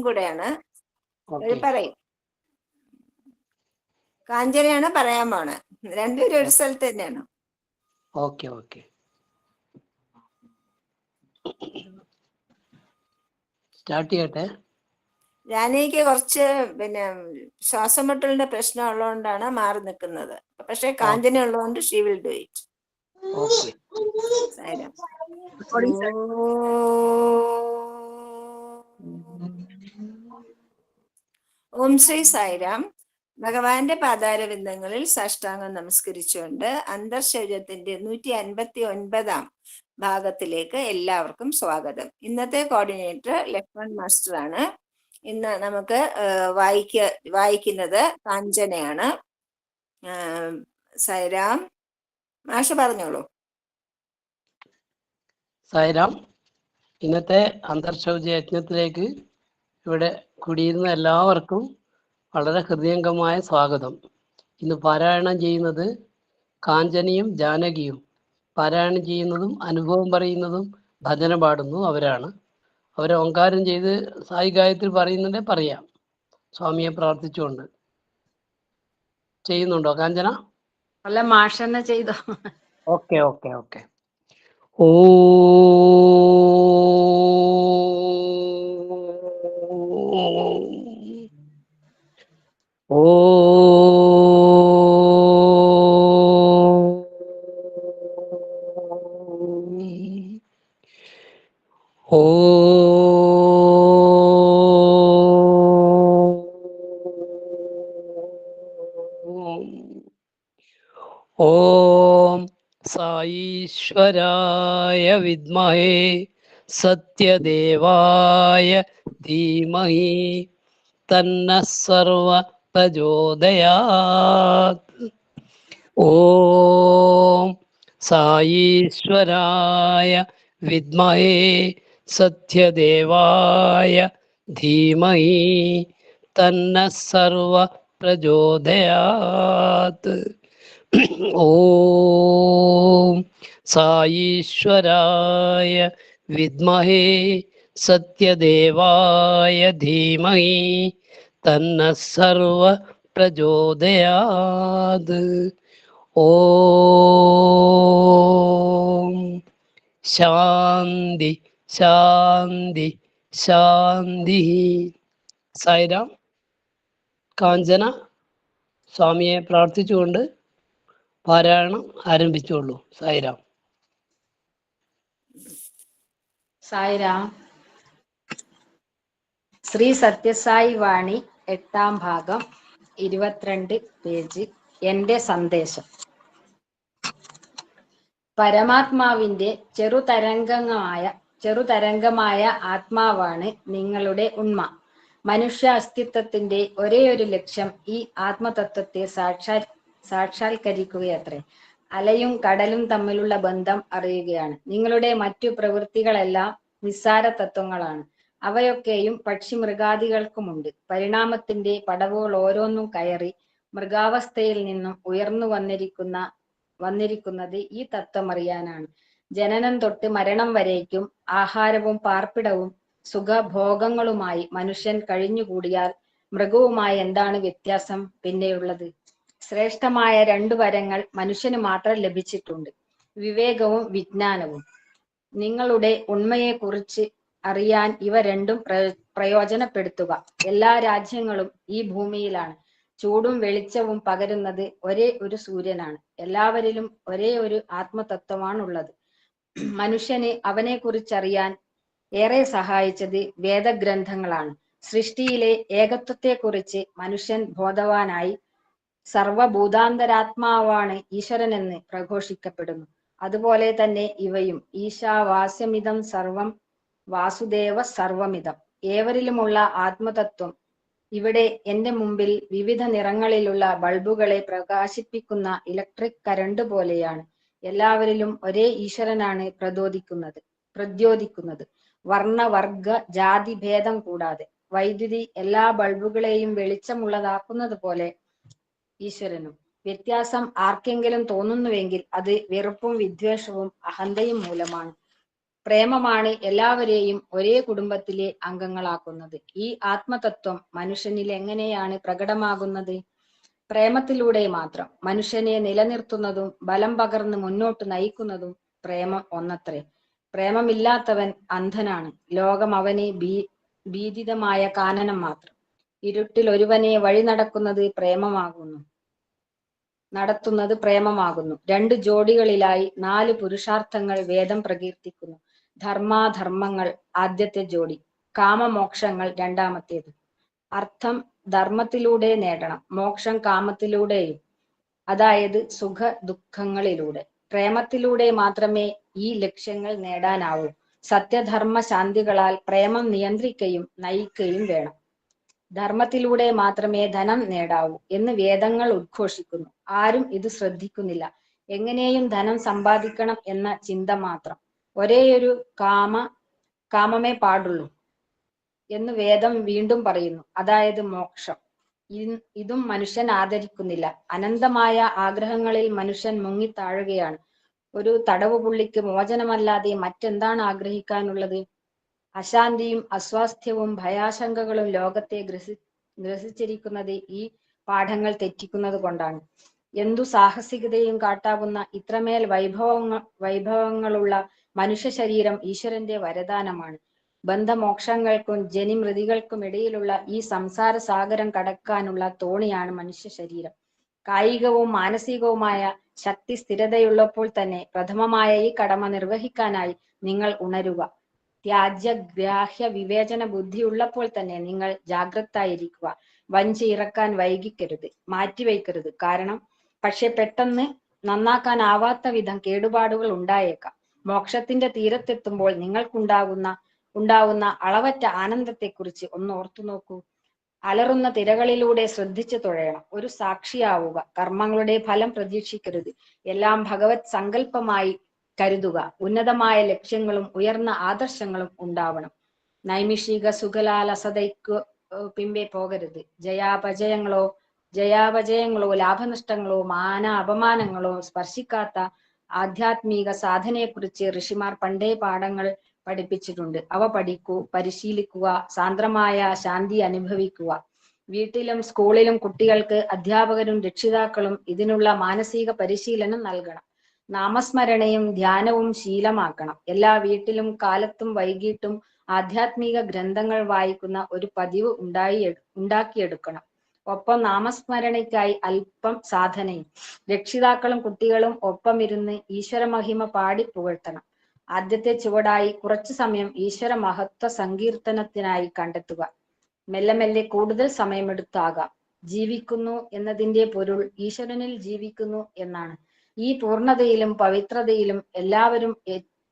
കൂടെയാണ്. ഓക്കെ പറയും. കാഞ്ചനയാണ് പറയാൻ പോണ്. രണ്ടുപേരും ഒരു സ്ഥലത്ത് തന്നെയാണ്. ഓക്കെ ഓക്കെ സ്റ്റാർട്ട് ചെയ്യട്ടെ. ജാനകിക്ക് കുറച്ച് ശ്വാസം മുട്ടലിന്റെ പ്രശ്നം ഉള്ളതുകൊണ്ടാണ് മാറി നിൽക്കുന്നത്. പക്ഷെ കാഞ്ചന ഉള്ളതുകൊണ്ട് she will do it. Okay. ഓം ശ്രീ സായിരാം. ഭഗവാന്റെ പാതാരവിന്ദങ്ങളിൽ സാഷ്ടാംഗം നമസ്കരിച്ചുകൊണ്ട് അന്തർശരീരത്തിന്റെ 159 ഭാഗത്തിലേക്ക് എല്ലാവർക്കും സ്വാഗതം. ഇന്നത്തെ കോർഡിനേറ്റർ ലക്ഷ്മൺ മാസ്റ്റർ ആണ്. ഇന്ന് നമുക്ക് വായിക്കുന്നത് കാഞ്ചനയാണ്. സായിരാം മാഷ് പറഞ്ഞോളൂ. സായിരാം. ഇന്നത്തെ അന്തർശൗച യജ്ഞത്തിലേക്ക് ഇവിടെ കൂടിയിരുന്ന എല്ലാവർക്കും വളരെ ഹൃദയംഗമായ സ്വാഗതം. ഇന്ന് പാരായണം ചെയ്യുന്നത് കാഞ്ചനയും ജാനകിയും. പാരായണം ചെയ്യുന്നതും അനുഭവം പറയുന്നതും ഭജന പാടുന്നു അവരാണ്. അവരെ ഓങ്കാരം ചെയ്ത് സായി ഗായത്രി പറയുന്നുണ്ടേ പറയാം. സ്വാമിയെ പ്രാർത്ഥിച്ചുകൊണ്ട് ചെയ്യുന്നുണ്ടോ കാഞ്ചന? അല്ല, മാഷന്നെ ചെയ്തോ. Okay okay okay. ഓം സായീശ്വരായ വിദ്മഹേ സത്യദേവായ ധീമഹി തന്നഃ സർവ പ്രചോദയാത്. ഓം സായീശ്വരായ വിദ്മഹേ സത്യദേവായ ധീമഹി തന്നഃ സർവ പ്രചോദയാത്. ഓം സായീശ്വരായ വിദ്മഹേ സത്യദേവായ ധീമഹി തന്നഃ സർവ പ്രചോദയാത്. ഓം ശാന്തി ശാന്തി ശാന്തി. സായിരാം. കാഞ്ചന സ്വാമിയെ പ്രാർത്ഥിച്ചുകൊണ്ട് പാരായണം ആരംഭിച്ചോളൂ. സായിരാം. സായിരാം. ശ്രീ സത്യസായി വാണി 8ാം ഭാഗം 22 പേജ്. എന്റെ സന്ദേശം. പരമാത്മാവിന്റെ ചെറുതരംഗമായ ആത്മാവാണ് നിങ്ങളുടെ ഉണ്മ. മനുഷ്യ അസ്തിത്വത്തിന്റെ ഒരേയൊരു ലക്ഷ്യം ഈ ആത്മതത്വത്തെ സാക്ഷാത്കരിക്കുകയത്രേ. അലയും കടലും തമ്മിലുള്ള ബന്ധം അറിയുകയാണ്. നിങ്ങളുടെ മറ്റു പ്രവൃത്തികളെല്ലാം നിസ്സാര തത്വങ്ങളാണ്. അവയൊക്കെയും പക്ഷി മൃഗാദികൾക്കുമുണ്ട്. പരിണാമത്തിന്റെ പടവുകൾ ഓരോന്നും കയറി മൃഗാവസ്ഥയിൽ നിന്നും ഉയർന്നു വന്നിരിക്കുന്നത് ഈ തത്വമറിയാനാണ്. ജനനം തൊട്ട് മരണം വരേക്കും ആഹാരവും പാർപ്പിടവും സുഖഭോഗങ്ങളുമായി മനുഷ്യൻ കഴിഞ്ഞുകൂടിയാൽ മൃഗവുമായി എന്താണ് വ്യത്യാസം പിന്നെയുള്ളത്? ശ്രേഷ്ഠമായ 2 വരങ്ങൾ മനുഷ്യന് മാത്രം ലഭിച്ചിട്ടുണ്ട്: വിവേകവും വിജ്ഞാനവും. നിങ്ങളുടെ ഉണ്മയെക്കുറിച്ച് അറിയാൻ ഇവ രണ്ടും പ്രയോജനപ്പെടുത്തുക. എല്ലാ രാജ്യങ്ങളും ഈ ഭൂമിയിലാണ്. ചൂടും വെളിച്ചവും പകരുന്നത് ഒരേ ഒരു സൂര്യനാണ്. എല്ലാവരിലും ഒരേ ഒരു ആത്മതത്വമാണുള്ളത്. മനുഷ്യന് അവനെക്കുറിച്ചറിയാൻ ഏറെ സഹായിച്ചത് വേദഗ്രന്ഥങ്ങളാണ്. സൃഷ്ടിയിലെ ഏകത്വത്തെക്കുറിച്ച് മനുഷ്യൻ ബോധവാനായി സർവഭൂതാന്തരാത്മാവാണ് ഈശ്വരനെന്ന് പ്രഘോഷിക്കപ്പെടുന്നു. അതുപോലെ തന്നെ ഇവയും. ഈശാവാസ്യമിതം സർവം വാസുദേവ സർവമിതം. ഏവരിലുമുള്ള ആത്മതത്വം ഇവിടെ എന്റെ മുമ്പിൽ വിവിധ നിറങ്ങളിലുള്ള ബൾബുകളെ പ്രകാശിപ്പിക്കുന്ന ഇലക്ട്രിക് കരണ്ട് പോലെയാണ്. എല്ലാവരിലും ഒരേ ഈശ്വരനാണ് പ്രദ്യോതിക്കുന്നത്. വർണ്ണ വർഗ ജാതി ഭേദം കൂടാതെ. വൈദ്യുതി എല്ലാ ബൾബുകളെയും വെളിച്ചമുള്ളതാക്കുന്നത് പോലെ ഈശ്വരനും. വ്യത്യാസം ആർക്കെങ്കിലും തോന്നുന്നുവെങ്കിൽ അത് വെറുപ്പും വിദ്വേഷവും അഹന്തയും മൂലമാണ്. പ്രേമമാണ് എല്ലാവരെയും ഒരേ കുടുംബത്തിലെ അംഗങ്ങളാക്കുന്നത്. ഈ ആത്മതത്വം മനുഷ്യനിൽ എങ്ങനെയാണ് പ്രകടമാകുന്നത്? പ്രേമത്തിലൂടെ മാത്രം. മനുഷ്യനെ നിലനിർത്തുന്നതും ബലം പകർന്ന് മുന്നോട്ട് നയിക്കുന്നതും പ്രേമം ഒന്നത്രേ. പ്രേമമില്ലാത്തവൻ അന്ധനാണ്. ലോകം അവന് ഭീതിതമായ കാനനം മാത്രം. ഇരുട്ടിൽ ഒരുവനെ വഴി നടത്തുന്നത് പ്രേമമാകുന്നു. 2 ജോഡികളിലായി 4 പുരുഷാർത്ഥങ്ങൾ വേദം പ്രകീർത്തിക്കുന്നു. ധർമാധർമ്മങ്ങൾ ആദ്യത്തെ ജോഡി, കാമമോക്ഷങ്ങൾ രണ്ടാമത്തേത്. അർത്ഥം ധർമ്മത്തിലൂടെ നേടണം, മോക്ഷം കാമത്തിലൂടെയും, അതായത് സുഖ ദുഃഖങ്ങളിലൂടെ. പ്രേമത്തിലൂടെ മാത്രമേ ഈ ലക്ഷ്യങ്ങൾ നേടാനാവൂ. സത്യധർമ്മ ശാന്തികളാൽ പ്രേമം നിയന്ത്രിക്കുകയും നയിക്കുകയും വേണം. ധർമ്മത്തിലൂടെ മാത്രമേ ധനം നേടാവൂ എന്ന് വേദങ്ങൾ ഉദ്ഘോഷിക്കുന്നു. ആരും ഇത് ശ്രദ്ധിക്കുന്നില്ല. എങ്ങനെയും ധനം സമ്പാദിക്കണം എന്ന ചിന്ത മാത്രം. ഒരേയൊരു കാമമേ പാടുള്ളൂ എന്ന് വേദം വീണ്ടും പറയുന്നു, അതായത് മോക്ഷം. ഇതും മനുഷ്യൻ ആദരിക്കുന്നില്ല. അനന്തമായ ആഗ്രഹങ്ങളിൽ മനുഷ്യൻ മുങ്ങിത്താഴുകയാണ്. ഒരു തടവുപുള്ളിക്ക് മോചനമല്ലാതെ മറ്റെന്താണ് ആഗ്രഹിക്കാനുള്ളത്? അശാന്തിയും അസ്വാസ്ഥ്യവും ഭയാശങ്കകളും ലോകത്തെ ഗ്രസിച്ചിരിക്കുന്നത് ഈ പാഠങ്ങൾ തെറ്റിക്കുന്നത് കൊണ്ടാണ്. എന്തു സാഹസികതയും കാട്ടാവുന്ന ഇത്രമേൽ വൈഭവങ്ങളുള്ള മനുഷ്യ ശരീരം ഈശ്വരന്റെ വരദാനമാണ്. ബന്ധമോക്ഷങ്ങൾക്കും ജനിമൃതികൾക്കും ഇടയിലുള്ള ഈ സംസാര സാഗരം കടക്കാനുള്ള തോണിയാണ് മനുഷ്യ ശരീരം. കായികവും മാനസികവുമായ ശക്തി സ്ഥിരതയുള്ളപ്പോൾ തന്നെ പ്രഥമമായ ഈ കടമ നിർവഹിക്കാനായി നിങ്ങൾ ഉണരുക. ത്യാജ്യഗ്രാഹ്യ വിവേചന ബുദ്ധിയുള്ളപ്പോൾ തന്നെ നിങ്ങൾ ജാഗ്രതായിരിക്കുക. വഞ്ചി ഇറക്കാൻ വൈകിക്കരുത്, മാറ്റിവെക്കരുത്. പക്ഷെ പെട്ടെന്ന് നന്നാക്കാനാവാത്ത വിധം കേടുപാടുകൾ ഉണ്ടായേക്കാം. മോക്ഷത്തിന്റെ തീരത്തെത്തുമ്പോൾ നിങ്ങൾക്കുണ്ടാവുന്ന അളവറ്റ ആനന്ദത്തെക്കുറിച്ച് ഒന്ന് ഓർത്തു നോക്കൂ. അലറുന്ന തിരകളിലൂടെ ശ്രദ്ധിച്ചു തുഴയണം. ഒരു സാക്ഷിയാവുക. കർമ്മങ്ങളുടെ ഫലം പ്രതീക്ഷിക്കരുത്. എല്ലാം ഭഗവത് സങ്കല്പമായി കരുതുക. ഉന്നതമായ ലക്ഷ്യങ്ങളും ഉയർന്ന ആദർശങ്ങളും ഉണ്ടാവണം. നൈമിഷിക സുഖലാലസതയ്ക്കു പിമ്പെ പോകരുത്. ജയാപജയങ്ങളോ ലാഭനഷ്ടങ്ങളോ മാന അപമാനങ്ങളോ സ്പർശിക്കാത്ത ആധ്യാത്മിക സാധനയെക്കുറിച്ച് ഋഷിമാർ പണ്ടേ പാഠങ്ങൾ പഠിപ്പിച്ചിട്ടുണ്ട്. അവ പഠിക്കൂ, പരിശീലിക്കുക, സാന്ദ്രമായ ശാന്തി അനുഭവിക്കുക. വീട്ടിലും സ്കൂളിലും കുട്ടികൾക്ക് അധ്യാപകരും രക്ഷിതാക്കളും ഇതിനുള്ള മാനസിക പരിശീലനം നൽകണം. നാമസ്മരണയും ധ്യാനവും ശീലമാക്കണം. എല്ലാ വീട്ടിലും കാലത്തും വൈകിട്ടും ആധ്യാത്മിക ഗ്രന്ഥങ്ങൾ വായിക്കുന്ന ഒരു പതിവ് ഉണ്ടാക്കിയെടുക്കണം. ഒപ്പം നാമസ്മരണയ്ക്കായി അല്പം സാധനയും. രക്ഷിതാക്കളും കുട്ടികളും ഒപ്പം ഇരുന്ന് ഈശ്വര മഹിമ പാടി പുകഴ്ത്തണം. ആദ്യത്തെ ചുവടായി കുറച്ചു സമയം ഈശ്വര മഹത്വ സങ്കീർത്തനത്തിനായി കണ്ടെത്തുക. മെല്ലെ മെല്ലെ കൂടുതൽ സമയമെടുത്താകാം. ജീവിക്കുന്നു എന്നതിന്റെ പൊരുൾ ഈശ്വരനിൽ ജീവിക്കുന്നു എന്നാണ്. ഈ പൂർണ്ണതയിലും പവിത്രതയിലും എല്ലാവരും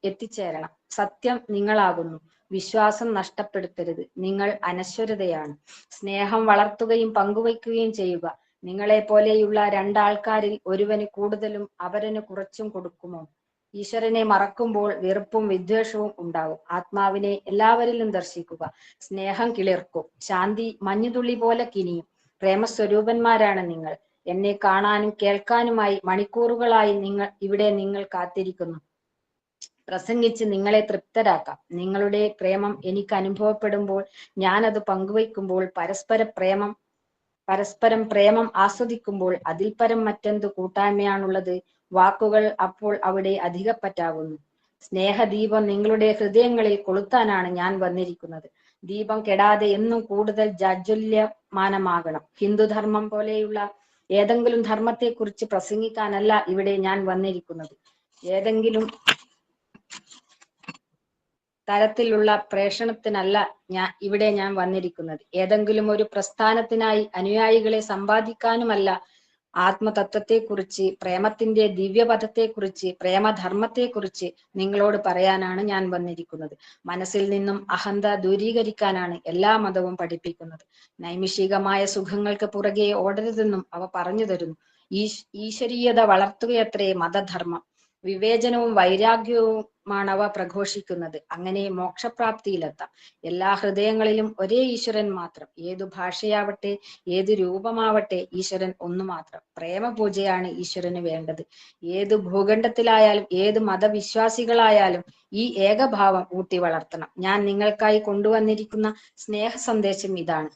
എത്തിച്ചേരണം. സത്യം നിങ്ങളാകുന്നു. വിശ്വാസം നഷ്ടപ്പെടുത്തരുത്. നിങ്ങൾ അനശ്വരതയാണ്. സ്നേഹം വളർത്തുകയും പങ്കുവയ്ക്കുകയും ചെയ്യുക. നിങ്ങളെ പോലെയുള്ള 2 ആൾക്കാരിൽ ഒരുവന് കൂടുതലും അവരന് കുറച്ചും കൊടുക്കുമോ? ഈശ്വരനെ മറക്കുമ്പോൾ വെറുപ്പും വിദ്വേഷവും ഉണ്ടാവും. ആത്മാവിനെ എല്ലാവരിലും ദർശിക്കുക. സ്നേഹം കിളിർക്കും. ശാന്തി മഞ്ഞുതുള്ളി പോലെ കിനിയും. പ്രേമസ്വരൂപന്മാരാണ് നിങ്ങൾ. എന്നെ കാണാനും കേൾക്കാനുമായി മണിക്കൂറുകളായി നിങ്ങൾ കാത്തിരിക്കുന്നു. പ്രസംഗിച്ച് നിങ്ങളെ തൃപ്തരാക്കാം. നിങ്ങളുടെ പ്രേമം എനിക്ക് അനുഭവപ്പെടുമ്പോൾ, ഞാൻ അത് പങ്കുവയ്ക്കുമ്പോൾ, പരസ്പരം പ്രേമം ആസ്വദിക്കുമ്പോൾ അതിൽ പരം മറ്റെന്ത് കൂട്ടായ്മയാണുള്ളത്? വാക്കുകൾ അപ്പോൾ അവിടെ അധികപ്പറ്റാകുന്നു. സ്നേഹദീപം നിങ്ങളുടെ ഹൃദയങ്ങളിൽ കൊളുത്താനാണ് ഞാൻ വന്നിരിക്കുന്നത്. ദീപം കെടാതെ എന്നും കൂടുതൽ ജാജ്വല്യമാനമാകണം. ഹിന്ദുധർമ്മം പോലെയുള്ള ഏതെങ്കിലും ധർമ്മത്തെക്കുറിച്ച് പ്രസംഗിക്കാനല്ല ഇവിടെ ഞാൻ വന്നിരിക്കുന്നത്. ഏതെങ്കിലും തരത്തിലുള്ള പ്രേഷണത്തിനല്ല ഇവിടെ ഞാൻ വന്നിരിക്കുന്നത്. ഏതെങ്കിലും ഒരു പ്രസ്ഥാനത്തിനായി അനുയായികളെ സമ്പാദിക്കാനുമല്ല. ആത്മതത്വത്തെക്കുറിച്ച്, പ്രേമത്തിന്റെ ദിവ്യപഥത്തെക്കുറിച്ച്, പ്രേമധർമ്മത്തെക്കുറിച്ച് നിങ്ങളോട് പറയാനാണ് ഞാൻ വന്നിരിക്കുന്നത്. മനസ്സിൽ നിന്നും അഹന്ത ദൂരീകരിക്കാനാണ് എല്ലാ മതവും പഠിപ്പിക്കുന്നത്. നൈമിഷികമായ സുഖങ്ങൾക്ക് പുറകെ ഓടരുതെന്നും അവ പറഞ്ഞു തരുന്നു. ഈശ്വരീയത വളർത്തുകയത്രേ മതധർമ്മം. വിവേചനവും വൈരാഗ്യവും മാണവ പ്രഘോഷിക്കുന്നത്. അങ്ങനെ മോക്ഷപ്രാപ്തിയിലെത്താം. എല്ലാ ഹൃദയങ്ങളിലും ഒരേ ഈശ്വരൻ മാത്രം. ഏതു ഭാഷയാവട്ടെ, ഏതു രൂപമാവട്ടെ, ഈശ്വരൻ ഒന്നു മാത്രം. പ്രേമപൂജയാണ് ഈശ്വരന് വേണ്ടത്. ഏതു ഭൂഖണ്ഡത്തിലായാലും ഏത് മതവിശ്വാസികളായാലും ഈ ഏകഭാവം ഊട്ടി വളർത്തണം. ഞാൻ നിങ്ങൾക്കായി കൊണ്ടുവന്നിരിക്കുന്ന സ്നേഹ സന്ദേശം ഇതാണ്.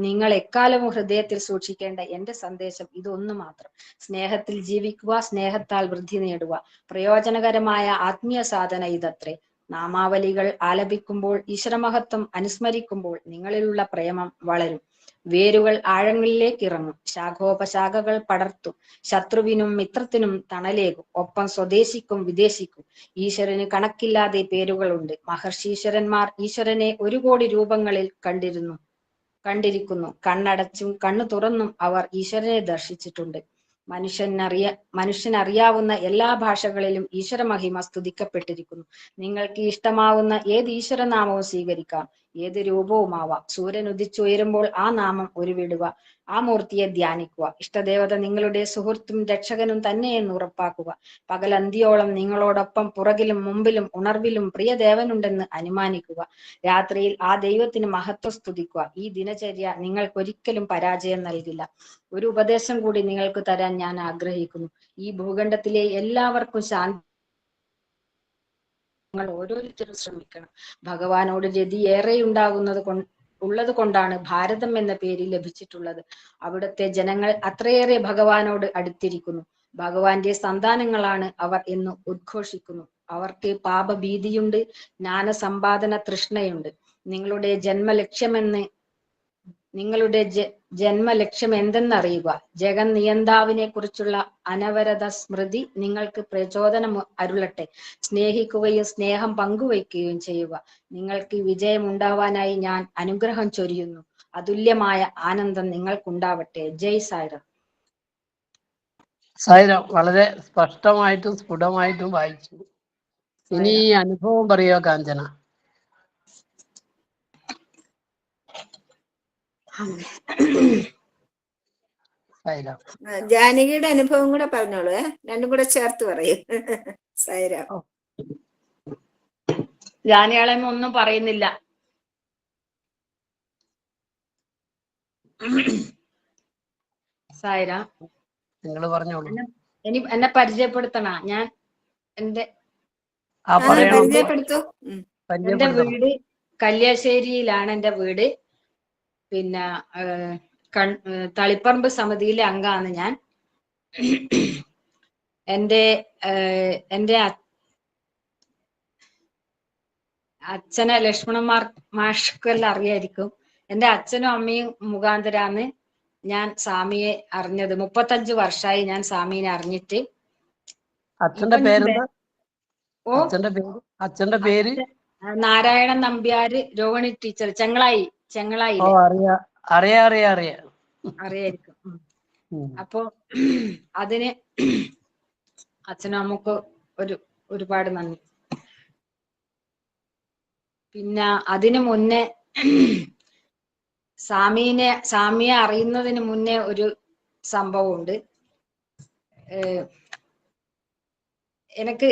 നിങ്ങൾ എക്കാലവും ഹൃദയത്തിൽ സൂക്ഷിക്കേണ്ട എന്റെ സന്ദേശം ഇതൊന്നു മാത്രം. സ്നേഹത്തിൽ ജീവിക്കുക, സ്നേഹത്താൽ വൃദ്ധി നേടുക. പ്രയോജനകരമായ ആത്മീയ സാധന ഇതത്രേ. നാമാവലികൾ ആലപിക്കുമ്പോൾ, ഈശ്വരമഹത്വം അനുസ്മരിക്കുമ്പോൾ നിങ്ങളിലുള്ള പ്രേമം വളരും. വേരുകൾ ആഴങ്ങളിലേക്ക് ഇറങ്ങും. ശാഖോപശാഖകൾ പടർത്തും. ശത്രുവിനും മിത്രത്തിനും തണലേകും. ഒപ്പം സ്വദേശിക്കും വിദേശിക്കും. ഈശ്വരന് കണക്കില്ലാതെ പേരുകളുണ്ട്. മഹർഷീശ്വരന്മാർ ഈശ്വരനെ 1 കോടി രൂപങ്ങളിൽ കണ്ടിരിക്കുന്നു. കണ്ണടച്ചും കണ്ണു തുറന്നും അവർ ഈശ്വരനെ ദർശിച്ചിട്ടുണ്ട്. മനുഷ്യനറിയാവുന്ന എല്ലാ ഭാഷകളിലും ഈശ്വര മഹിമ സ്തുതിക്കപ്പെട്ടിരിക്കുന്നു. നിങ്ങൾക്ക് ഇഷ്ടമാവുന്ന ഏത് ഈശ്വരനാമവും സ്വീകരിക്കാം. ഏത് രൂപവുമാവാം. സൂര്യൻ ഉദിച്ചുയരുമ്പോൾ ആ നാമം ഉരുവിടുക. ആ മൂർത്തിയെ ധ്യാനിക്കുക. ഇഷ്ടദേവത നിങ്ങളുടെ സുഹൃത്തും രക്ഷകനും തന്നെയെന്ന് ഉറപ്പാക്കുക. പകലന്തിയോളം നിങ്ങളോടൊപ്പം പുറകിലും മുമ്പിലും ഉണർവിലും പ്രിയദേവനുണ്ടെന്ന് അനുമാനിക്കുക. രാത്രിയിൽ ആ ദൈവത്തിന് മഹത്വം സ്തുതിക്കുക. ഈ ദിനചര്യ നിങ്ങൾക്കൊരിക്കലും പരാജയം നൽകില്ല. ഒരു ഉപദേശം കൂടി നിങ്ങൾക്ക് തരാൻ ഞാൻ ആഗ്രഹിക്കുന്നു. ഈ ഭൂഖണ്ഡത്തിലെ എല്ലാവർക്കും ശാന്തി നിങ്ങൾ ഓരോരുത്തരും ശ്രമിക്കണം. ഭഗവാനോട് രതി ഏറെ ഉള്ളത് കൊണ്ടാണ് ഭാരതം എന്ന പേര് ലഭിച്ചിട്ടുള്ളത്. അവിടുത്തെ ജനങ്ങൾ അത്രയേറെ ഭഗവാനോട് അടുത്തിരിക്കുന്നു. ഭഗവാന്റെ സന്താനങ്ങളാണ് അവർ എന്ന് ഉദ്ഘോഷിക്കുന്നു. അവർക്ക് പാപഭീതിയുണ്ട്, ജ്ഞാനസമ്പാദന തൃഷ്ണയുണ്ട്. നിങ്ങളുടെ ജന്മലക്ഷ്യം എന്തെന്നറിയുക. ജഗൻ നിയന്താവിനെ കുറിച്ചുള്ള അനവരത സ്മൃതി നിങ്ങൾക്ക് പ്രചോദനം അരുളട്ടെ. സ്നേഹിക്കുകയും സ്നേഹം പങ്കുവയ്ക്കുകയും ചെയ്യുക. നിങ്ങൾക്ക് വിജയമുണ്ടാവാനായി ഞാൻ അനുഗ്രഹം ചൊരിയുന്നു. അതുല്യമായ ആനന്ദം നിങ്ങൾക്കുണ്ടാവട്ടെ. ജയ് സായിറാം. സായിരാം, വളരെ സ്പഷ്ടമായിട്ടും സ്ഫുടമായിട്ടും വായിച്ചു. ഇനി ഈ അനുഭവം പറയോ കാഞ്ചന? സായിരാം. ജാനകിയുടെ അനുഭവം കൂടെ പറഞ്ഞോളൂ. രണ്ടും കൂടെ ചേർത്ത് പറയും. സായിരാം. ജാനിയാളെ ഒന്നും പറയുന്നില്ല. സായിരാം, നിങ്ങൾ പറഞ്ഞോളൂ. എന്നെ പരിചയപ്പെടുത്തണ? ഞാൻ പരിചയപ്പെടുത്തു. എന്റെ വീട് കല്യാശ്ശേരിയിലാണ്. എന്റെ വീട് പിന്നെ തളിപ്പറമ്പ് സമിതിയിലെ അംഗമാണ് ഞാൻ. എന്റെ അച്ഛനെ മാഷ്ക്കെല്ലാം അറിയായിരിക്കും. എന്റെ അച്ഛനും അമ്മയും മുഖാന്തരാണ് ഞാൻ സ്വാമിയെ അറിഞ്ഞത്. 35 വർഷമായി ഞാൻ സ്വാമിനെ അറിഞ്ഞിട്ട്. അച്ഛന്റെ പേരെന്താ? അച്ഛന്റെ പേര് നാരായണൻ നമ്പ്യാര്, രോഹിണി ടീച്ചർ, ചെങ്ങളായി. അറിയായിരിക്കും. അപ്പൊ അതിന് അച്ഛനും അമ്മക്ക് ഒരുപാട് നന്ദി. പിന്നെ അതിനു മുന്നേ സ്വാമിയെ അറിയുന്നതിന് മുന്നേ ഒരു സംഭവമുണ്ട്. എനിക്ക്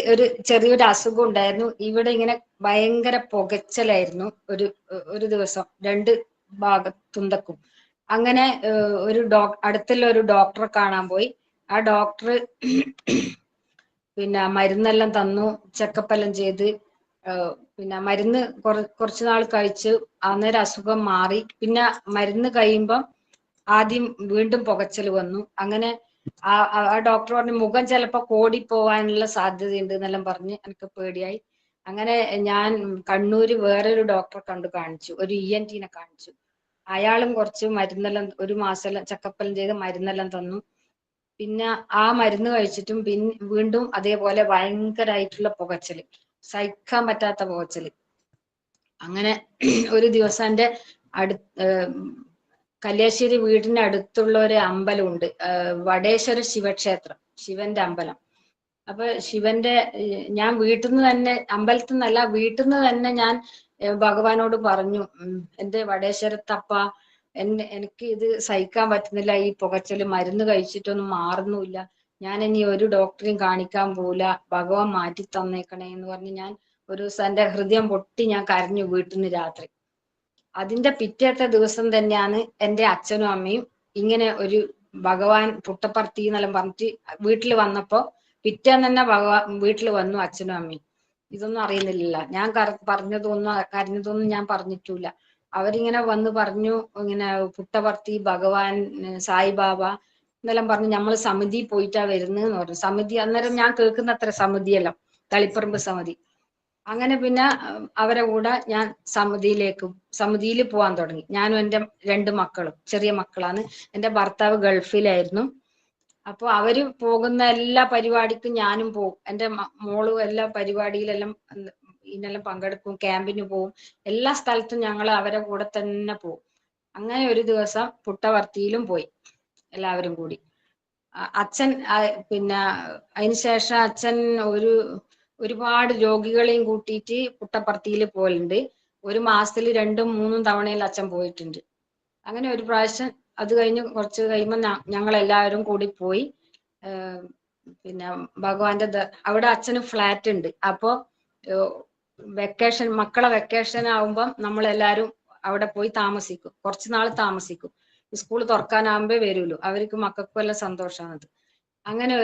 ചെറിയൊരു അസുഖം ഉണ്ടായിരുന്നു. ഇവിടെ ഇങ്ങനെ ഭയങ്കര പുകച്ചലായിരുന്നു. ഒരു ദിവസം 2 ഭാഗത്തുണ്ടക്കും. അങ്ങനെ അടുത്തുള്ള ഒരു ഡോക്ടറെ കാണാൻ പോയി. ആ ഡോക്ടർ പിന്നെ മരുന്നെല്ലാം തന്നു, ചെക്കപ്പ് എല്ലാം ചെയ്ത്. പിന്നെ മരുന്ന് കുറച്ചു നാൾ കഴിച്ചു. അന്നേരം അസുഖം മാറി. പിന്നെ മരുന്ന് കഴിയുമ്പം ആദ്യം വീണ്ടും പുകച്ചൽ വന്നു. അങ്ങനെ ആ ഡോക്ടർ പറഞ്ഞു മുഖം ചിലപ്പോ കോടിപ്പോവാനുള്ള സാധ്യതയുണ്ട് എന്നെല്ലാം പറഞ്ഞ് എനിക്ക് പേടിയായി. അങ്ങനെ ഞാൻ കണ്ണൂര് വേറൊരു ഡോക്ടറെ കാണിച്ചു. ഒരു ENT കാണിച്ചു. അയാളും കുറച്ച് മരുന്നെല്ലാം 1 മാസം ചെക്കപ്പെല്ലാം ചെയ്ത് മരുന്നെല്ലാം തന്നു. പിന്നെ ആ മരുന്ന് കഴിച്ചിട്ടും വീണ്ടും അതേപോലെ ഭയങ്കരമായിട്ടുള്ള പുകച്ചല്, സഹിക്കാൻ പറ്റാത്ത പുകച്ചല്. അങ്ങനെ ഒരു ദിവസം എന്റെ കല്യാശ്ശേരി വീടിന്റെ അടുത്തുള്ള ഒരു അമ്പലമുണ്ട്, വടേശ്വര ശിവക്ഷേത്രം, ശിവന്റെ അമ്പലം. അപ്പൊ ഞാൻ വീട്ടിൽ നിന്ന് തന്നെ, അമ്പലത്തിൽ നിന്നല്ല വീട്ടിൽ നിന്ന് തന്നെ ഞാൻ ഭഗവാനോട് പറഞ്ഞു, എന്റെ വടേശ്വരത്തപ്പ, എനിക്ക് ഇത് സഹിക്കാൻ പറ്റുന്നില്ല, ഈ പുകച്ചല്, മരുന്ന് കഴിച്ചിട്ടൊന്നും മാറുന്നില്ല, ഞാൻ ഇനി ഒരു ഡോക്ടറെയും കാണിക്കാൻ പോവില്ല, ഭഗവാൻ മാറ്റി തന്നേക്കണേ എന്ന് പറഞ്ഞ് ഞാൻ ഒരു ദിവസം എന്റെ ഹൃദയം പൊട്ടി ഞാൻ കരഞ്ഞു വീട്ടിൽ നിന്ന് രാത്രി. അതിന്റെ പിറ്റേത്തെ ദിവസം തന്നെയാണ് എന്റെ അച്ഛനും അമ്മയും ഇങ്ങനെ ഒരു ഭഗവാൻ പുട്ടപ്പർത്തി എന്നെല്ലാം പറഞ്ഞിട്ട് വീട്ടിൽ വന്നപ്പോ പിറ്റേന്ന് തന്നെ ഭഗവാൻ വീട്ടിൽ വന്നു അച്ഛനും അമ്മയും. ഇതൊന്നും അറിയുന്നില്ല, ഞാൻ പറഞ്ഞതൊന്നും കരഞ്ഞതൊന്നും ഞാൻ പറഞ്ഞിട്ടില്ല. അവരിങ്ങനെ വന്ന് പറഞ്ഞു, ഇങ്ങനെ പുട്ടപർത്തി ഭഗവാൻ സായിബാബ എന്നെല്ലാം പറഞ്ഞു നമ്മൾ സമിതി പോയിട്ടാ വരുന്നതെന്ന് പറഞ്ഞു. സമിതി അന്നേരം ഞാൻ കേൾക്കുന്നത്ര സമിതിയെല്ലാം തളിപ്പറമ്പ് സമിതി. അങ്ങനെ പിന്നെ അവരെ കൂടെ ഞാൻ സമിതിയിൽ പോവാൻ തുടങ്ങി. ഞാനും എൻ്റെ 2 മക്കളും, ചെറിയ മക്കളാണ്. എൻ്റെ ഭർത്താവ് ഗൾഫിലായിരുന്നു. അപ്പൊ അവര് പോകുന്ന എല്ലാ പരിപാടിക്കും ഞാനും പോകും. എൻ്റെ മോളും എല്ലാ പരിപാടിയിലെല്ലാം ഇതിനെല്ലാം പങ്കെടുക്കും, ക്യാമ്പിന് പോവും, എല്ലാ സ്ഥലത്തും ഞങ്ങൾ അവരെ കൂടെ തന്നെ പോകും. അങ്ങനെ ഒരു ദിവസം പുട്ടവർത്തിയിലും പോയി എല്ലാവരും കൂടി. അച്ഛൻ പിന്നെ അതിനുശേഷം അച്ഛൻ ഒരുപാട് രോഗികളെയും കൂട്ടിയിട്ട് പുട്ടപ്പർത്തിയിൽ പോലുണ്ട്. ഒരു മാസത്തിൽ 2-3 തവണയിൽ അച്ഛൻ പോയിട്ടുണ്ട്. അങ്ങനെ ഒരു പ്രാവശ്യം അത് കഴിഞ്ഞ് കുറച്ച് കഴിയുമ്പോൾ ഞങ്ങൾ എല്ലാവരും കൂടി പോയി. പിന്നെ ഭഗവാന്റെ അവിടെ അച്ഛന് ഫ്ലാറ്റ് ഉണ്ട്. അപ്പോ മക്കളെ വെക്കേഷൻ ആവുമ്പം നമ്മളെല്ലാരും അവിടെ പോയി താമസിക്കും, കുറച്ച് നാൾ താമസിക്കും. സ്കൂൾ തുറക്കാനാകുമ്പോ വരുമല്ലോ, അവർക്ക് മക്കൾക്കും എല്ലാം സന്തോഷമാണത്. അങ്ങനെ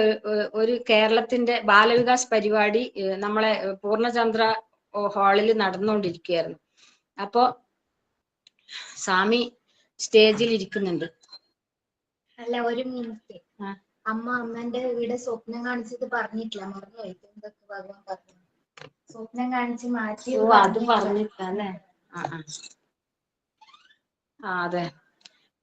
ഒരു കേരളത്തിന്റെ ബാലവികാസ് പരിപാടി നമ്മളെ പൂർണ്ണചന്ദ്ര ഹാളിൽ നടന്നുകൊണ്ടിരിക്കുകയായിരുന്നു. അപ്പോ സ്വാമി സ്റ്റേജിൽ ഇരിക്കുന്നുണ്ട്. അല്ല, ഒരു മിനിറ്റ്. അമ്മന്റെ വീട് സ്വപ്നം കാണിച്ചത് പറഞ്ഞിട്ടില്ല, മറന്നുപോയി. എന്തൊക്കെ ഭഗവാൻ പറഞ്ഞു? സ്വപ്നം കാണിച്ച് മാറ്റി. ഓ, അത് പറഞ്ഞിട്ടില്ല അല്ലേ? അതെ.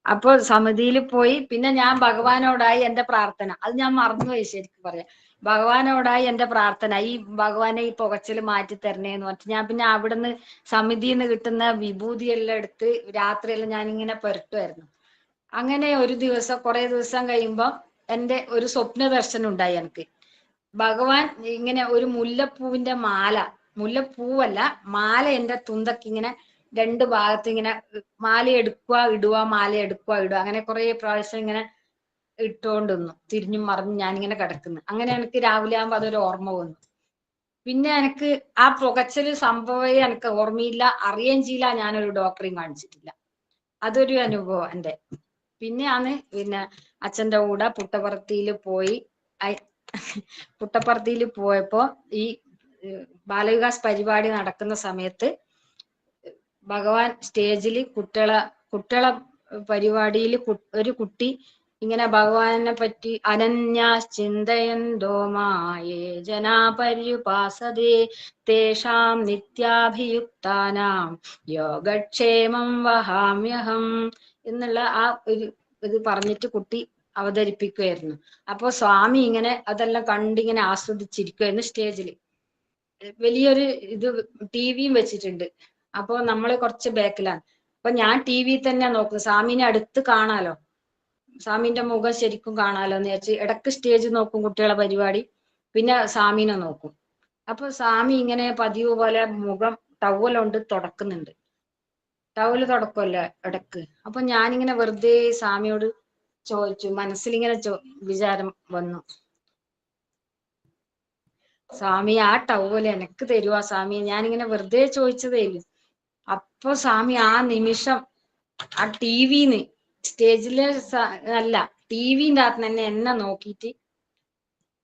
അപ്പൊ സമിതിയിൽ പോയി. പിന്നെ ഞാൻ ഭഗവാനോടായി എന്റെ പ്രാർത്ഥന, അത് ഞാൻ മറന്നുപോയി ശരിക്കും പറയാം. ഭഗവാനോടായി എന്റെ പ്രാർത്ഥന, ഈ ഭഗവാനെ ഈ പുകച്ചില് മാറ്റി തരണേന്ന് പറഞ്ഞിട്ട് ഞാൻ പിന്നെ അവിടുന്ന് സമിതിയിൽ നിന്ന് കിട്ടുന്ന വിഭൂതിയെല്ലാം എടുത്ത് രാത്രിയെല്ലാം ഞാനിങ്ങനെ പുരട്ടുമായിരുന്നു. അങ്ങനെ ഒരു ദിവസം, കുറെ ദിവസം കഴിയുമ്പോ എന്റെ ഒരു സ്വപ്ന ദർശനം ഉണ്ടായി എനിക്ക്. ഭഗവാൻ ഇങ്ങനെ ഒരു മുല്ലപ്പൂവിന്റെ മാല, മുല്ലപ്പൂവല്ല മാല, എന്റെ തുന്തക്ക് ഇങ്ങനെ 2 ഭാഗത്ത് ഇങ്ങനെ മാല എടുക്കുക ഇടുക, മാല എടുക്കുക ഇടുക, അങ്ങനെ കുറെ പ്രാവശ്യം ഇങ്ങനെ ഇട്ടുകൊണ്ടിരുന്നു. തിരിഞ്ഞും മറിഞ്ഞും ഞാനിങ്ങനെ കിടക്കുന്നു. അങ്ങനെ എനിക്ക് രാവിലെ ആകുമ്പോ അതൊരു ഓർമ്മ വന്നു. പിന്നെ എനിക്ക് ആ പുകച്ചല് സംഭവമേ എനിക്ക് ഓർമ്മയില്ല, അറിയുകയും ചെയ്യില്ല, ഞാനൊരു ഡോക്ടറെയും കാണിച്ചിട്ടില്ല. അതൊരു അനുഭവം എന്റെ. പിന്നെയാണ് പിന്നെ അച്ഛന്റെ കൂടെ പുട്ടപ്പർത്തിയിൽ പോയി. പുട്ടപ്പർത്തിയിൽ പോയപ്പോ ഈ ബാലവികാസ് പരിപാടി നടക്കുന്ന സമയത്ത് ഭഗവാൻ സ്റ്റേജിൽ കുട്ടികളെ പരിപാടിയിൽ ഒരു കുട്ടി ഇങ്ങനെ ഭഗവാനെ പറ്റി അനന്യാ ചിന്തയന്തോ മായേ ജനാപര്യുപാസതേ തേഷാം നിത്യാഭിയുക്താനാം യോഗക്ഷേമം വഹാമ്യഹം എന്നുള്ള ആ ഒരു ഇത് പറഞ്ഞിട്ട് കുട്ടി അവതരിപ്പിക്കുമായിരുന്നു. അപ്പൊ സ്വാമി ഇങ്ങനെ അതെല്ലാം കണ്ടിങ്ങനെ ആസ്വദിച്ചിരിക്കുമായിരുന്നു. സ്റ്റേജിൽ വലിയൊരു ഇത് ടിവിയും വെച്ചിട്ടുണ്ട്. അപ്പൊ നമ്മള് കുറച്ച് ബാക്കിലാണ്. അപ്പൊ ഞാൻ ടി വി തന്നെ നോക്കും, സ്വാമിനെ അടുത്ത് കാണാലോ, സ്വാമിന്റെ മുഖം ശരിക്കും കാണാലോ എന്ന് വെച്ച് ഇടക്ക് സ്റ്റേജ് നോക്കും, കുട്ടികളെ പരിപാടി, പിന്നെ സ്വാമിനെ നോക്കും. അപ്പൊ സ്വാമി ഇങ്ങനെ പതിവ് പോലെ മുഖം ടവലുകൊണ്ട് തുടക്കുന്നുണ്ട്. ടവല് തുടക്കുമല്ലോ ഇടക്ക്. അപ്പൊ ഞാനിങ്ങനെ വെറുതെ സ്വാമിയോട് ചോദിച്ചു, മനസ്സിലിങ്ങനെ വിചാരം വന്നു, സ്വാമി ആ ടവല് എനിക്ക് തരുവാ സ്വാമി? ഞാനിങ്ങനെ വെറുതെ ചോദിച്ചതേയില്ല. അപ്പൊ സ്വാമി ആ നിമിഷം ആ ടിവിന്ന്, സ്റ്റേജില് അല്ല ടിവിന്റെ അകത്ത് തന്നെ എന്നെ നോക്കിയിട്ട്,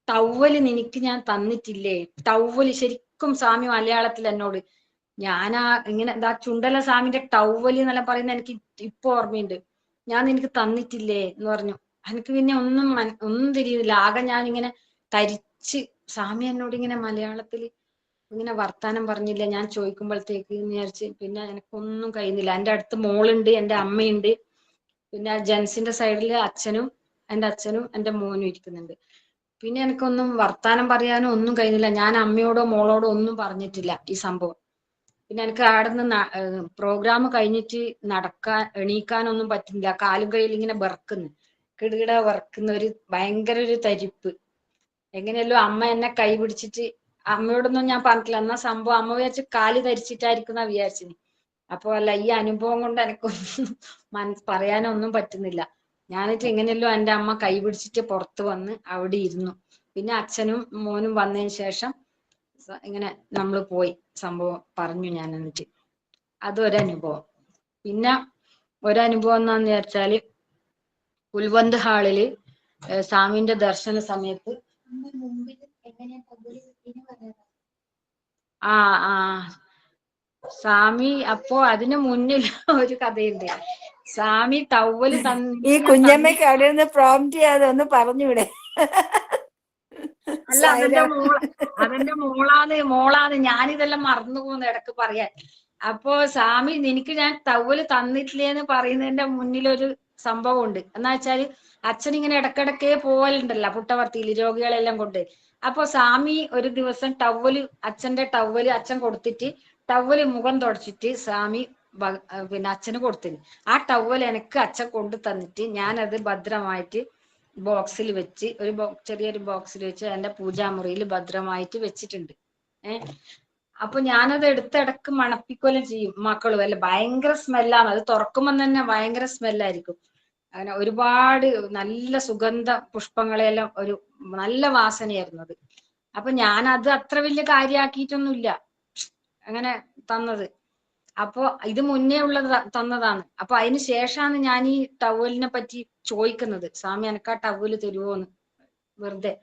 ടവല് നിനക്ക് ഞാൻ തന്നിട്ടില്ലേ? ടവല് ശരിക്കും സ്വാമി മലയാളത്തിൽ എന്നോട്, ഞാനാ ഇങ്ങനെ എന്താ ചുണ്ടല സ്വാമിന്റെ ടവല് എന്നെല്ലാം പറയുന്നത് എനിക്ക് ഇപ്പൊ ഓർമ്മയുണ്ട്. ഞാൻ നിനക്ക് തന്നിട്ടില്ലേ എന്ന് പറഞ്ഞു. എനിക്ക് പിന്നെ ഒന്നും തിരിയുന്നില്ല. ആകെ ഞാനിങ്ങനെ തരിച്ച്, സ്വാമി എന്നോട് ഇങ്ങനെ മലയാളത്തിൽ ഇങ്ങനെ വർത്താനം പറഞ്ഞില്ല ഞാൻ ചോദിക്കുമ്പോഴത്തേക്ക് വിചാരിച്ച്. പിന്നെ എനിക്കൊന്നും കഴിയുന്നില്ല. എൻ്റെ അടുത്ത് മോളുണ്ട്, എൻ്റെ അമ്മയുണ്ട്, പിന്നെ ജെൻസിന്റെ സൈഡിൽ എൻ്റെ അച്ഛനും എൻ്റെ മോനും ഇരിക്കുന്നുണ്ട്. പിന്നെ എനിക്കൊന്നും വർത്താനം പറയാനോ ഒന്നും കഴിയുന്നില്ല. ഞാൻ അമ്മയോടോ മോളോടോ ഒന്നും പറഞ്ഞിട്ടില്ല ഈ സംഭവം. പിന്നെ എനിക്ക് അവിടെ നിന്ന് പ്രോഗ്രാം കഴിഞ്ഞിട്ട് എണീക്കാനൊന്നും പറ്റുന്നില്ല. കാലും കയ്യിൽ ഇങ്ങനെ വിറക്കുന്നു, കിടുകിട വിറക്കുന്ന ഭയങ്കര ഒരു തരിപ്പ്. എങ്ങനെയല്ലോ അമ്മ എന്നെ കൈ പിടിച്ചിട്ട്, അമ്മയോടൊന്നും ഞാൻ പറഞ്ഞിട്ടില്ല. എന്നാ സംഭവം അമ്മ വിചാരിച്ച് കാല് ധരിച്ചിട്ടായിരിക്കുന്ന വിചാരിച്ചിന്. അപ്പൊ അല്ല, ഈ അനുഭവം കൊണ്ട് എനിക്കൊന്നും പറയാനൊന്നും പറ്റുന്നില്ല. ഞാനിട്ട് എങ്ങനെയല്ലോ എൻ്റെ അമ്മ കൈ പിടിച്ചിട്ട് പുറത്ത് വന്ന് അവിടെ ഇരുന്നു. പിന്നെ അച്ഛനും മോനും വന്നതിന് ശേഷം ഇങ്ങനെ നമ്മൾ പോയി സംഭവം പറഞ്ഞു ഞാൻ. എന്നിട്ട് അതൊരനുഭവം. പിന്നെ ഒരനുഭവം എന്താന്ന് വിചാരിച്ചാല് കുൽവന്ത് ഹാളില് സ്വാമിന്റെ ദർശന സമയത്ത് മുമ്പിൽ എങ്ങനെയാ പറയാ ആ ആ സ്വാമി അപ്പോ അതിന് മുന്നിൽ ഒരു കഥയുണ്ട്. സ്വാമി ടവല് ഈ കുഞ്ഞമ്മയ്ക്ക് അവിടെ നിന്ന് പ്രോംപ്റ്റ് ചെയ്യാതെ ഒന്ന് പറഞ്ഞൂടെ? അല്ല, അതെന്റെ മോളാണ് ഞാനിതെല്ലാം മറന്നു പോകുന്നു ഇടക്ക് പറയാൻ. അപ്പോ സ്വാമി നിനക്ക് ഞാൻ ടവല് തന്നിട്ടില്ലേന്ന് പറയുന്നതിന്റെ മുന്നിലൊരു സംഭവം ഉണ്ട്. എന്നാ വെച്ചാല് അച്ഛൻ ഇങ്ങനെ ഇടക്കിടക്കേ പോവലുണ്ടല്ലോ പുട്ടവർത്തിയില് രോഗികളെല്ലാം കൊണ്ട്. അപ്പൊ സ്വാമി ഒരു ദിവസം അച്ഛന്റെ ടവല് അച്ഛൻ കൊടുത്തിട്ട് ടവല് മുഖം തുടച്ചിട്ട് സ്വാമി പിന്നെ അച്ഛന് കൊടുത്തിന്. ആ ടവൽ എനിക്ക് അച്ഛൻ കൊണ്ടു തന്നിട്ട് ഞാനത് ഭദ്രമായിട്ട് ബോക്സിൽ വെച്ച് ചെറിയൊരു ബോക്സിൽ വെച്ച് എന്റെ പൂജാമുറിയിൽ ഭദ്രമായിട്ട് വെച്ചിട്ടുണ്ട്. അപ്പൊ ഞാനത് എടുത്തിടക്ക് മണപ്പിക്കൊല്ലം ചെയ്യും മക്കളും. അല്ല ഭയങ്കര സ്മെല്ലാണ് അത്, തുറക്കുമ്പോൾ തന്നെ ഭയങ്കര സ്മെല്ലായിരിക്കും. അങ്ങനെ ഒരുപാട് നല്ല സുഗന്ധ പുഷ്പങ്ങളെല്ലാം ഒരു നല്ല വാസനയായിരുന്നു അത്. അപ്പൊ ഞാനത് അത്ര വലിയ കാര്യാക്കിയിട്ടൊന്നുമില്ല അങ്ങനെ തന്നത്. അപ്പൊ ഇത് മുന്നേ ഉള്ളത് തന്നതാണ്. അപ്പൊ അതിന് ശേഷമാണ് ഞാൻ ഈ ടവലിനെ പറ്റി ചോദിക്കുന്നത്, സ്വാമി എനക്ക് ആ ടവല് തരുമോന്ന് വെറുതെ.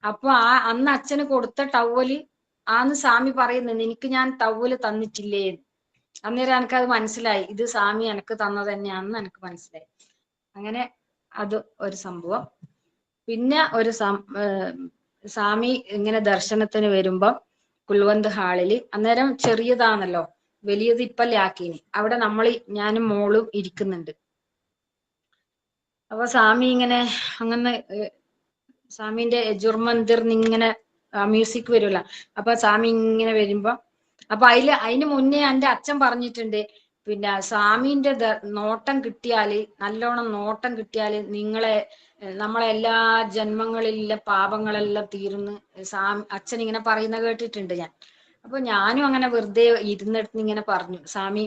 അപ്പൊ അന്ന് അച്ഛന് കൊടുത്ത ടവല് ആന്ന് സ്വാമി പറയുന്നത്, എനിക്ക് ഞാൻ ടവല് തന്നിട്ടില്ലേ. അന്നേരം എനിക്കത് മനസ്സിലായി, ഇത് സ്വാമി എനക്ക് തന്നത് തന്നെയാണെന്ന് എനിക്ക് മനസ്സിലായി. അങ്ങനെ അത് ഒരു സംഭവം. പിന്നെ ഒരു സ്വാമി ഇങ്ങനെ ദർശനത്തിന് വരുമ്പോ കുൽവന്ത് ഹാളില് അന്നേരം ചെറിയതാണല്ലോ, വലിയത് ഇപ്പല്ലേ ആക്കീനി. അവിടെ ഞാനും മോളും ഇരിക്കുന്നുണ്ട്. അപ്പൊ സ്വാമി ഇങ്ങനെ അങ്ങനെ സ്വാമിന്റെ യജുർമന്ദിർന്ന് ഇങ്ങനെ മ്യൂസിക് വരുമല്ലോ. അപ്പൊ സ്വാമി ഇങ്ങനെ വരുമ്പോ അപ്പൊ അതിന് മുന്നേ എന്റെ അച്ഛൻ പറഞ്ഞിട്ടുണ്ട്, പിന്നെ സ്വാമിന്റെ നോട്ടം കിട്ടിയാല്, നല്ലോണം നോട്ടം കിട്ടിയാല് നമ്മളെ എല്ലാ ജന്മങ്ങളിലെ പാപങ്ങളെല്ലാം തീർന്ന് അച്ഛൻ ഇങ്ങനെ പറയുന്ന കേട്ടിട്ടുണ്ട് ഞാൻ. അപ്പൊ ഞാനും അങ്ങനെ വെറുതെ ഇരുന്നിടത്ത് ഇങ്ങനെ പറഞ്ഞു, സ്വാമി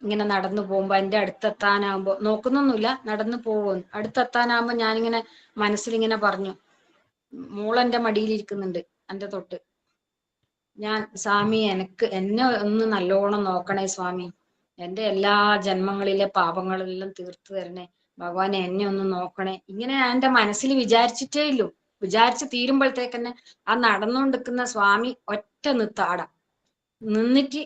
ഇങ്ങനെ നടന്നു പോകുമ്പോ എന്റെ അടുത്തെത്താനാകുമ്പോ നോക്കുന്നൊന്നുമില്ല, നടന്നു പോകുന്നു. അടുത്തെത്താനാകുമ്പോ ഞാനിങ്ങനെ മനസ്സിലിങ്ങനെ പറഞ്ഞു, മോളെന്റെ മടിയിലിരിക്കുന്നുണ്ട് എന്റെ തൊട്ട്, ഞാൻ സ്വാമി എന്നെ ഒന്ന് നല്ലോണം നോക്കണേ സ്വാമി, എന്റെ എല്ലാ ജന്മങ്ങളിലെ പാപങ്ങളെല്ലാം തീർത്തു തരണേ ഭഗവാനെ, എന്നെ ഒന്ന് നോക്കണേ. ഇങ്ങനെ ഞാൻ എന്റെ മനസ്സിൽ വിചാരിച്ചിട്ടേ ഇല്ലു. വിചാരിച്ച് തീരുമ്പോഴത്തേക്കന്നെ ആ നടന്നുകൊണ്ടിരിക്കുന്ന സ്വാമി ഒറ്റ നിന്നിട്ട്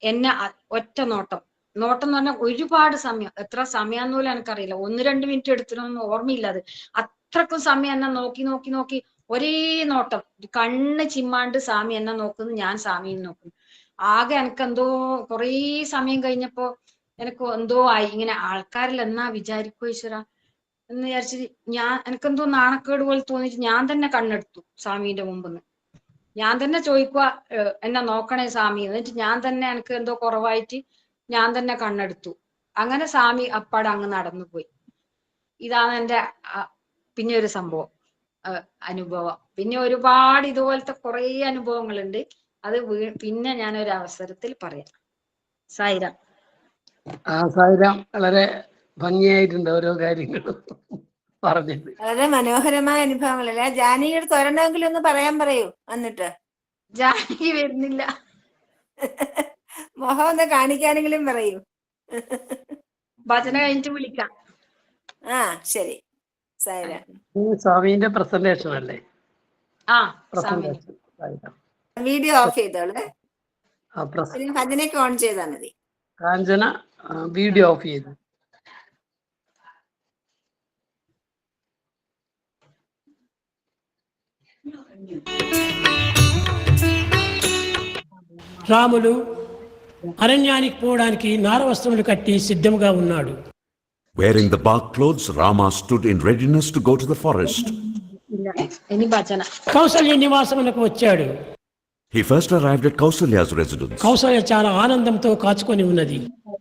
എന്നെ ഒറ്റ നോട്ടം എന്ന് പറഞ്ഞാൽ ഒരുപാട് സമയം, എത്ര സമയം പോലും എനിക്കറിയില്ല, 1-2 മിനിറ്റ് എടുത്തിട്ടൊന്നും ഓർമ്മയില്ല. അത് അത്രക്കും സമയം എന്നെ നോക്കി ഒരേ നോട്ടം, കണ്ണ് ചിമ്മാണ്ട് സ്വാമി എന്നെ നോക്കുന്നു, ഞാൻ സ്വാമിയെ നോക്കുന്നു. ആകെ എനിക്കെന്തോ കുറേ സമയം കഴിഞ്ഞപ്പോ എനിക്ക് എന്തോ ആയി, ഇങ്ങനെ ആൾക്കാരിൽ എന്നാ വിചാരിക്കോ ഈശ്വര എന്ന് വിചാരിച്ചിട്ട് എനിക്കെന്തോ നാണക്കേട് പോലെ തോന്നിട്ട് ഞാൻ തന്നെ കണ്ണെടുത്തു സ്വാമീന്റെ മുമ്പിന്ന്. ഞാൻ തന്നെ ചോദിക്കുക, എന്നെ നോക്കണേ സ്വാമി. എന്നിട്ട് ഞാൻ തന്നെ എനിക്ക് എന്തോ കുറവായിട്ട് ഞാൻ തന്നെ കണ്ണെടുത്തു. അങ്ങനെ സ്വാമി അപ്പാടെ അങ്ങ് നടന്നു പോയി. ഇതാണ് എന്റെ പിന്നെ ഒരു സംഭവം അനുഭവം. പിന്നെ ഒരുപാട് ഇതുപോലത്തെ കുറെ അനുഭവങ്ങളുണ്ട്. അത് പിന്നെ ഞാൻ ഒരു അവസരത്തിൽ പറയാം. സായിരാം. സായിരാം, വളരെ ഭംഗിയായിട്ടുണ്ട് ഓരോ കാര്യങ്ങളും പറഞ്ഞത്. വളരെ മനോഹരമായ അനുഭവങ്ങളല്ലേ. ജാനകിയുടെ തൊരണമെങ്കിലും ഒന്ന് പറയാൻ പറയൂ എന്നിട്ട്. ജാനകി വരുന്നില്ല, മുഖം ഒന്ന് കാണിക്കാനെങ്കിലും പറയൂ. ഭജന കഴിഞ്ഞിട്ട് വിളിക്കാം. ശരി സായിരാം. സ്വാമീന്റെ പ്രസന്റേഷൻ അല്ലേ? പ്രസന്റേഷൻ. വീഡിയോ ഓഫ് ചെയ്തോളെ, ഭജനയ്ക്ക് ഓൺ ചെയ്താൽ മതി. കാഞ്ചന വീഡിയോ ഓഫ് ചെയ്തു. రాములు అరణ్యానికి పోవడానికి నారవస్త్రములు కట్టి సిద్ధంగా ఉన్నాడు. Wearing the bark clothes, Rama stood in readiness to go to the forest. ఇని భజన. కౌసల్య నివాసమునకు వచ్చాడు. He first arrived at Kausalya's residence. Kaushalya చాలా ఆనందంతో కాచుకొని ఉన్నది.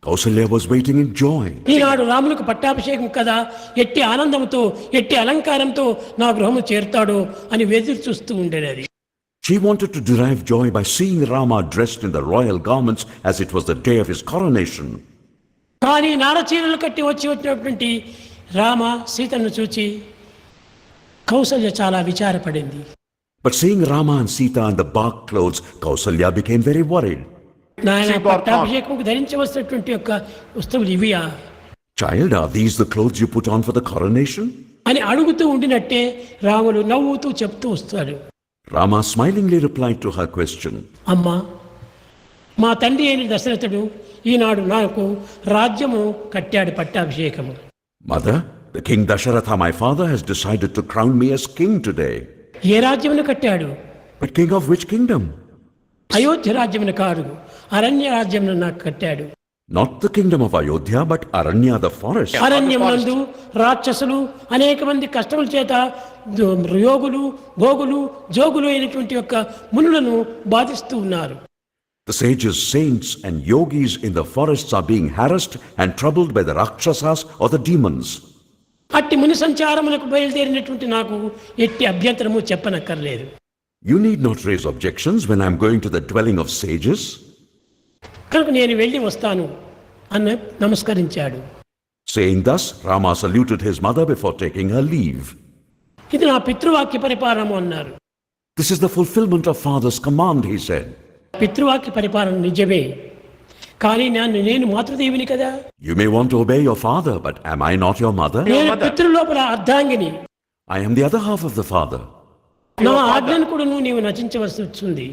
Kausalya was waiting in joy. ఈనాడు రాములకు పట్టాభిషేకం కదా, ఎట్టి ఆనందంతో ఎట్టి అలంకారంతో నా గృహము చేరుతాడో అని ఎదురు చూస్తూ ఉండేది. She wanted to derive joy by seeing Rama dressed in the royal garments as it was the day of his coronation. కానీ నారచీరలు కట్టి వచ్చినటువంటి రామ సీతను చూచి కౌసల్య చాలా విచారపడింది. But seeing Rama and Sita in the bark clothes, Kausalya became very worried. నాయన She got పట్టాభిషేకంకు ధరించవలసినటువంటి యొక్క వస్తువులు ఇవియా Child, are these the clothes you put on for the coronation? అని అడుగుతూ ఉండినట్టే రాముడు నవ్వుతూ చెప్తూ వస్తాడు. Rama smilingly replied to her question. అమ్మా, మా తండ్రి అయిన దశరథుడు ఈనాడు నాకు రాజ్యము కట్టాడు, పట్టాభిషేకము. Mother, the king Dasharatha, my father, has decided to crown me as king today. ఏ రాజ్యమును కట్టాడు? But king of which kingdom? Ayodhya రాజ్యమును కాదు, అరణ్య రాజ్యమును నాకు కట్టాడు. Not the kingdom of Ayodhya, but Aranya, the forest. అరణ్యమునందు రాక్షసులు అనేక మంది కష్టముల చేత యోగులు భోగులు జోగులు అయినటువంటి యొక్క మునులను బాధిస్తూ ఉన్నారు. The sages, saints, and yogis in the forests are being harassed and troubled by the Rakshasas or the demons. అట్టి ముని సంచారములకు బయలుదేరినటువంటి నాకు ఎట్టి అభ్యంతరము చెప్పనక్కర్లేదు. You need not raise objections when I am going to the dwelling of sages. కనుక నేను వెళ్ళి వస్తాను అన్న నమస్కరించాడు. Saying thus, Rama saluted his mother before taking her leave. ఇది నా పితృవాక్య పరిపాలనము అన్నారు. This is the fulfillment of father's command, he said. పితృవాక్య పరిపాలన నిజమే, కానీ నేను మాతృదేవిని కదా. You may want to obey your father, but am I not your mother? నేను పితృలోపల అర్ధాంగిని. I am the other half of the father. నా ఆజ్ఞను కూడా నీవు నచించవలసి వచ్చింది.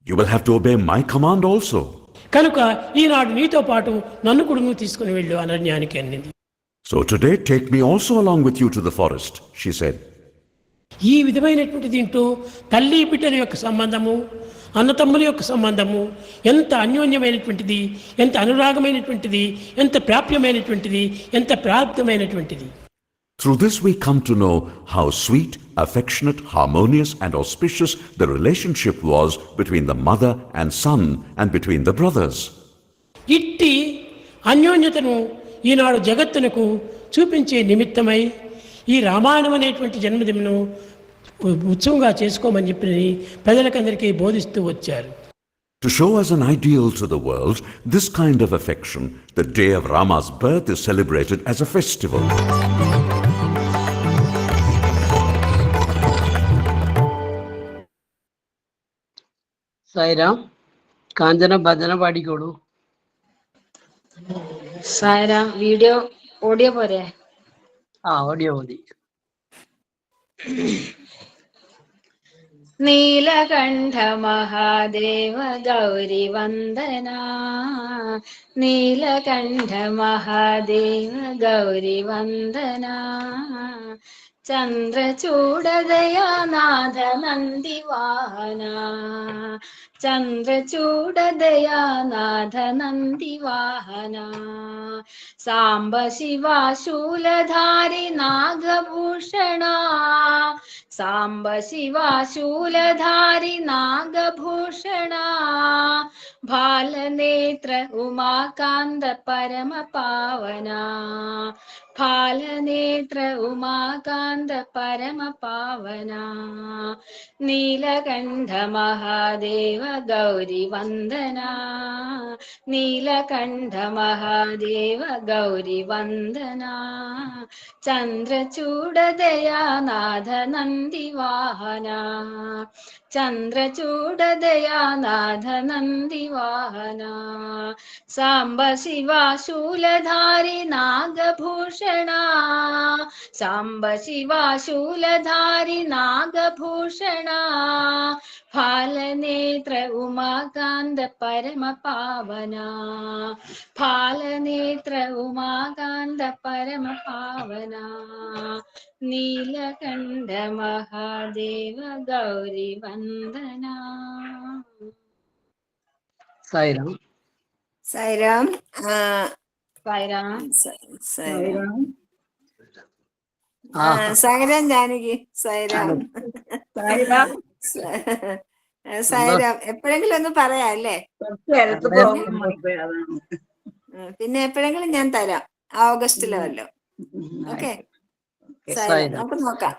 You will have to obey my command also. కనుక ఈనాడు నీతో పాటు నన్ను కూడా నువ్వు తీసుకుని వెళ్ళు అరణ్యానికి అన్నింది. So today take me also along with you to the forest, she said. ఈ విధమైనటువంటి దీంట్లో తల్లి బిడ్డల యొక్క సంబంధము, అన్నతమ్ముల యొక్క సంబంధము ఎంత అన్యోన్యమైనటువంటిది, ఎంత అనురాగమైనటువంటిది, ఎంత ప్రాప్యమైనటువంటిది, ఎంత ప్రాప్తమైనటువంటిది. Through this we come to know how sweet, affectionate, harmonious and auspicious the relationship was between the mother and son and between the brothers. ఇట్టి అన్యోన్యతను ఈనాడు జగత్తునకు చూపించే నిమిత్తమై ఈ రామాయణం అనేటువంటి జన్మదినను ఉత్సవంగా చేసుకోమని చెప్పి ప్రజలకందరికీ బోధిస్తూ వచ్చారు. To show as an ideal to the world this kind of affection, the day of Rama's birth is celebrated as a festival. Sairam, Kanchana భజన പാടിക്കോളൂ. സായരാം, വീഡിയോ ഓഡിയോ പോരെ? ഓഡിയോ മതി. നീലകണ്ഠ മഹാദേവ ഗൗരി വന്ദന, നീലകണ്ഠ മഹാദേവ ഗൗരി വന്ദന, ചന്ദ്രചൂഡദയാനാഥ നന്ദിവാഹന, ചന്ദ്രചൂഡദയാനാഥ നന്ദിവാഹന, സാംബ ശിവ ശൂലധാരി നാഗഭൂഷണ, സാംബ ശിവ ശൂലധാരി നാഗഭൂഷണ, ഭാലനേത്ര ഉമാകാന്ത പരമ പാവന, ഭാലനേത്ര ഉമാകാന്ത പരമ പാവന, നീലകണ്ഠ മഹാദേവ ഗൗരി വന്ദന, നീലകണ്ഠ മഹാദേവ ഗൗരി വന്ദന, ചന്ദ്രചൂഡദയാനാഥ നന്ദിവാഹന, ചന്ദ്രചൂഡദയാനാഥ നന്ദിവാഹന, സാംബ ശിവ ശൂലധാരി നാഗഭൂഷണ, സാംബ ശിവ ശൂലധാരി നാഗഭൂഷണ, ഭാലനേത്ര ഉമാകാന്ത പരമ പാവന, ഭാലനേത്ര ഉമാകാന്ത പരമ പാവന, നീലകണ്ഠ മഹാദേവ ഗൗരി വന്ദന. സായിരാം. സായിരാം. സായിരാം. സായിരാം. സായിരാം ജാനകി. സായിരാം. സായിരാം. എപ്പോഴെങ്കിലും ഒന്ന് പറയാം അല്ലേ? പിന്നെ എപ്പോഴെങ്കിലും ഞാൻ തരാം, ഓഗസ്റ്റിലോ വല്ലോ. ഓക്കെ, നമുക്ക് നോക്കാം.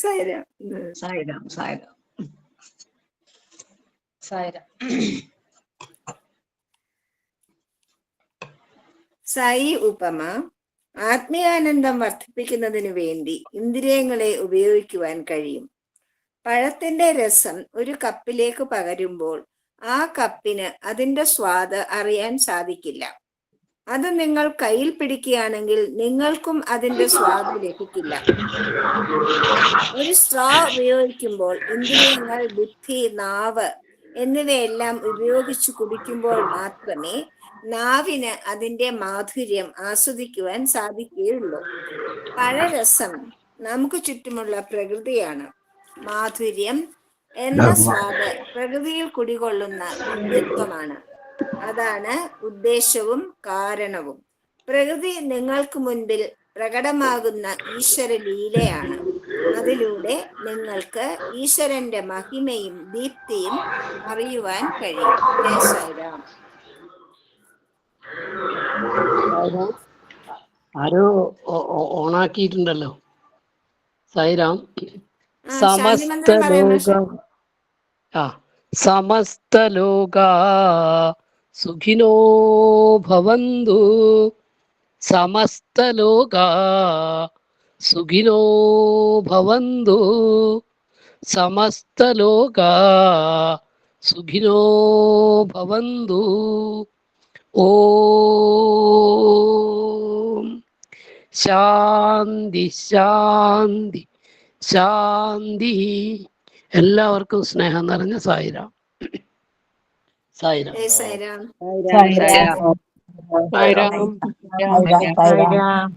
സായിരാം. സായിരാം. സായിരാം. സായിരാം. സായി ഉപമ. ആത്മീയാനന്ദം വർദ്ധിപ്പിക്കുന്നതിനു വേണ്ടി ഇന്ദ്രിയങ്ങളെ ഉപയോഗിക്കുവാൻ കഴിയും. പഴത്തിന്റെ രസം ഒരു കപ്പിലേക്ക് പകരുമ്പോൾ ആ കപ്പിന് അതിന്റെ സ്വാദ് അറിയാൻ സാധിക്കില്ല. അത് നിങ്ങൾ കയ്യിൽ പിടിക്കുകയാണെങ്കിൽ നിങ്ങൾക്കും അതിന്റെ സ്വാദ് ലഭിക്കില്ല. ഒരു സ്ട്രോ ഉപയോഗിക്കുമ്പോൾ ഇന്ദ്രിയങ്ങൾ, ബുദ്ധി, നാവ് എന്നിവയെല്ലാം ഉപയോഗിച്ച് കുടിക്കുമ്പോൾ മാത്രമേ നാവിന് അതിന്റെ മാധുര്യം ആസ്വദിക്കുവാൻ സാധിക്കുകയുള്ളൂ. പഴരസം നമുക്ക് ചുറ്റുമുള്ള പ്രകൃതിയാണ്. മാധുര്യം എന്ന സ്വാദ് പ്രകൃതിയിൽ കുടികൊള്ളുന്ന ദിവ്യത്വമാണ്. അതാണ് ഉദ്ദേശവും കാരണവും. പ്രകൃതി നിങ്ങൾക്ക് മുൻപിൽ പ്രകടമാകുന്ന ഈശ്വര ലീലയാണ്. അതിലൂടെ നിങ്ങൾക്ക് ഈശ്വരന്റെ മഹിമയും ദീപ്തിയും അറിയുവാൻ കഴിയും. ജയ സായിരാം. ആരോ ഓണാക്കിയിട്ടുണ്ടല്ലോ. സായിരാം. ശാന്തിമന്ത്രം പറയാം മാഷെ. സമസ്തലോക സുഖിനോ ഭവന്തു. സമസ്തലോക സുഖിനോ ഭവന്തു. സമസ്തലോക സുഖിനോ ഭവന്തു. ഓം ശാന്തി ശാന്തി ശാന്തി. എല്ലാവർക്കും സ്നേഹം നിറഞ്ഞ സായിരാം. സായിരാം. ജയ സായിരാം. സായിരാം.